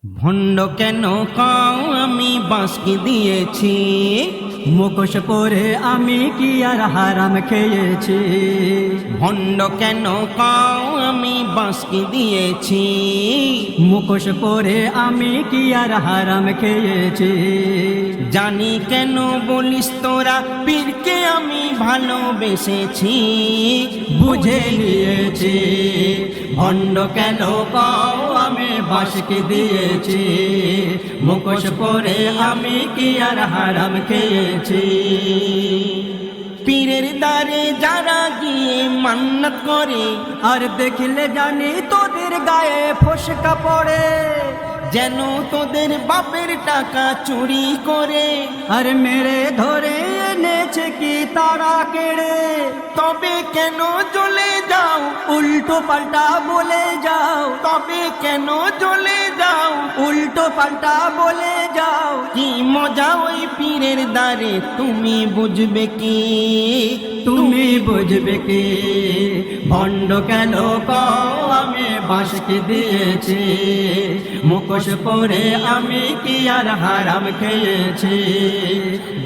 ভণ্ড কেন কাও আমি বাঁশকি দিয়েছি, মুখোশ পরে আমি কি আর হারাম খেয়েছি। ভণ্ড কেন কাও আমি বাঁশকি দিয়েছি, মুখোশ পরে আমি কি আর হারাম খেয়েছি। জানি কেন বলিস তোরা পীরকে আমি ভালোবেসেছি, বুঝে নিয়েছি ভণ্ড কেন কাও আমি বাঁশকি দিয়েছি। মুখোশ পরে আমি কি আর হারাম খেয়েছি। পীরের দ্বারে যারা গিয়ে মান্নাত করে, আর দেখলে জানি তোদের গায়ে ফোসকা পড়ে। যেন তোদের বাপের টাকা চুরি করে, আর মেরে ধরে এনেছে কি তারা কেড়ে। তবে কেন জ্বলে যাও, উল্টো পাল্টা বলে যাও, তবে কেন জ্বলে যাও, উল্টো পাল্টা বলে যাও। কি মজা ওই পীরের দ্বারে তুমি বুঝবে কি, তুমি বুঝবে কি ভণ্ড কেন কাও আমি বাঁশকি দিয়েছি। মুখোশ পরে আমি কি আর হারাম খেয়েছি।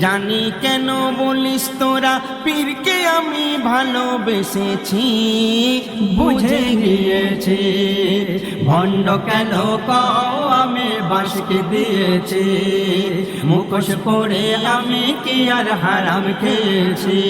জানি কেন বলিস তোরা পীরকে আমি ভালোবেসেছি, বুঝে গিয়েছি ভণ্ড কেন কাও আমি বাঁশকি দিয়েছি। মুখোশ পরে আমি কি আর হারাম খেয়েছি।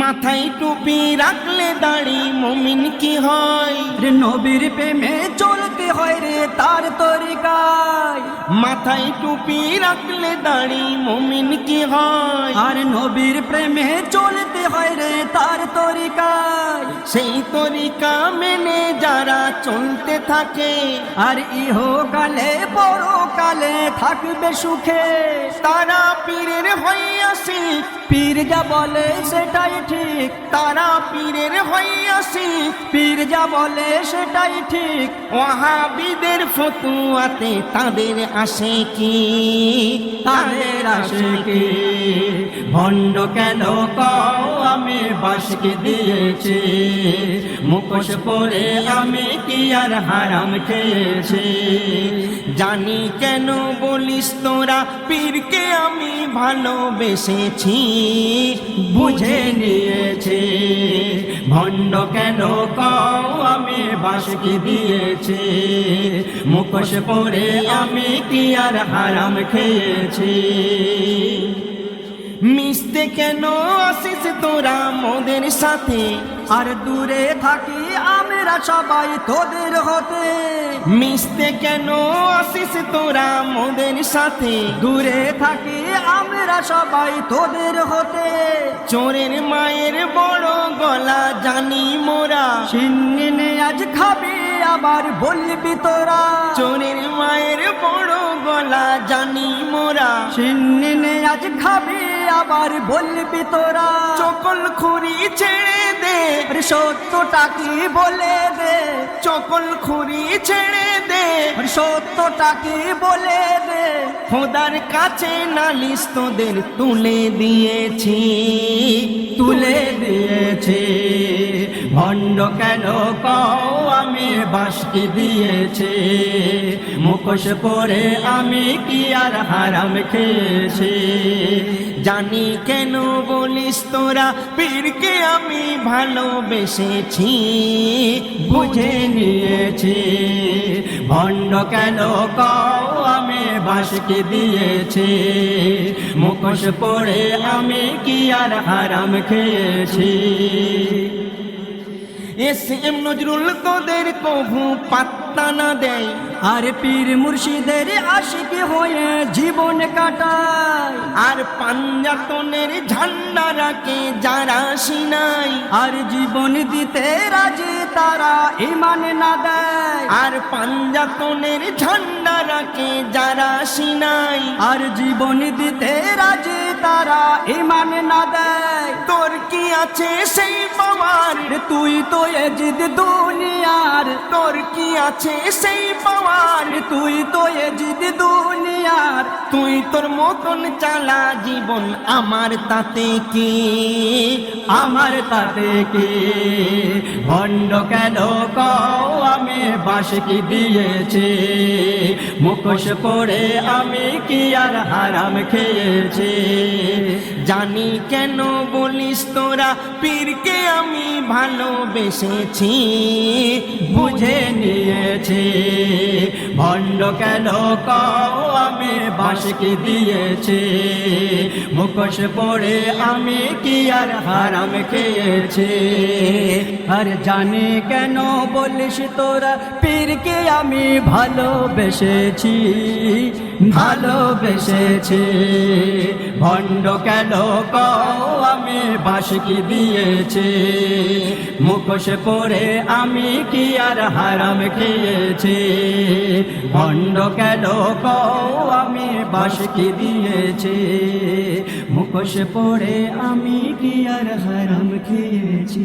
মাথায় টুপি রাখলে দাড়ি মুমিন কি হয়, নবীর প্রেমে চলতে হয় রে তার তরিকায়। মাথায় টুপি রাখলে দাড়ি মুমিন কি হয়, আর নবীর প্রেমে চলতে হয় রে তার তরিকায়। সেই তরিকা মেনে যারা চলতে থাকে, আর ইহকালে পরকালে থাকবে সুখে। তারা পীরের হইয়াছি, পীর যা বলে সেটাই ঠিক, তারা পীরের হইয়াছি, পীর যা বলে সেটাই ঠিক। ওয়াহাবিদের ফতুয়াতে তাদের আসে কি, তাদের আসে কি ভণ্ড কেন কাও আমি বাঁশকি দিয়েছি। মুখোশ পরে আমি কি আর হারাম খেয়েছি। জানি কেন বলিস তোরা পীরকে আমি ভালোবেসেছি, বুঝে নিয়েছি ভণ্ড কেন কাও আমি বাঁশকি দিয়েছি। মুখোশ পরে আমি কি আর হারাম খেয়েছি। মিশতে কেন আসিস তোরা মোদের সাথে, আর দূরে থাকি আমরা সবাই তোদের হতে। মিশতে কেন আসিস তোরা মোদের সাথে, দূরে থাকি আমরা সবাই তোদের হতে। চোরের মায়ের বড় গলা জানি মোরা, সিন্নিনে আজ খাবি আবার বলবি তোরা। চোরের মায়ের বড় গলা জানি মোরা, সিন্নিনে আজ খাবি আবার বলবি তোরা। চকল খুরি ছেড়ে দে, আরে সত্যটা কি বলে দে, চকল খুরি ছেড়ে দে, আরে সত্যটা কি বলে দে। খোদার কাছে নালিশ তোদের তুলে দিয়েছি, তুলে দিয়েছি ভণ্ড কেন কাও আমি বাঁশকি দিয়েছি। মুখোশ পরে আমি কি আর হারাম খেয়েছি। জানি কেন বলিস তোরা পীরকে আমি ভালোবেসেছি, বুঝে নিয়েছি ভণ্ড কেন কাও আমি বাঁশকি দিয়েছি। মুখোশ পরে আমি কি আর হারাম খেয়েছি। এসএম নজরুল তোদের কভু পাত্তা না দেয়, আর পীর মুর্শিদের আশিক হয়ে জীবন কাটায়। আর পাঞ্জাতনের ঝান্ডা রাখে যারা সিনাই, আর জীবন দিতে রাজি তারা ইমান না দেয়। আর পাঞ্জাতনের ঝান্ডা রাখে যারা সিনাই, আর জীবন দিতে রাজি তারা ইমান না দেয়। তোর কি আছে সেই পাওয়ার, তুই তো এজিদ দুনিয়ার, তোর কি আছে সেই পাওয়ার, তুই তো এজিদ দুনিয়ার। তুই তোর মতন চালা জীবন, আমার তাতে কি, আমার তাতে কি। ভণ্ড কেন কও আমি বাঁশকি দিয়েছে মুখোশ পরে আমি কি আর হারাম খেয়েছি জানি কেন বলিস তোরা পীরকে আমি ভালোবেসেছি বুঝে নিয়েছে ভণ্ড কেন কও আমি বাঁশকি দিয়েছে মুখোশ পরে আমি কি আর হারাম খেয়েছি আর জানি কেন বলিস তোরা পীরকে আমি ভালোবেসেছি ভালোবেসেছি ভণ্ড কেন কও আমি বাঁশকি দিয়েছে মুখোশ পরে আমি কি আর হারাম খেয়েছি ভণ্ড কেন কও আমি বাঁশকি দিয়েছে মুখোশ পরে আমি কি আর হারাম খেয়েছি।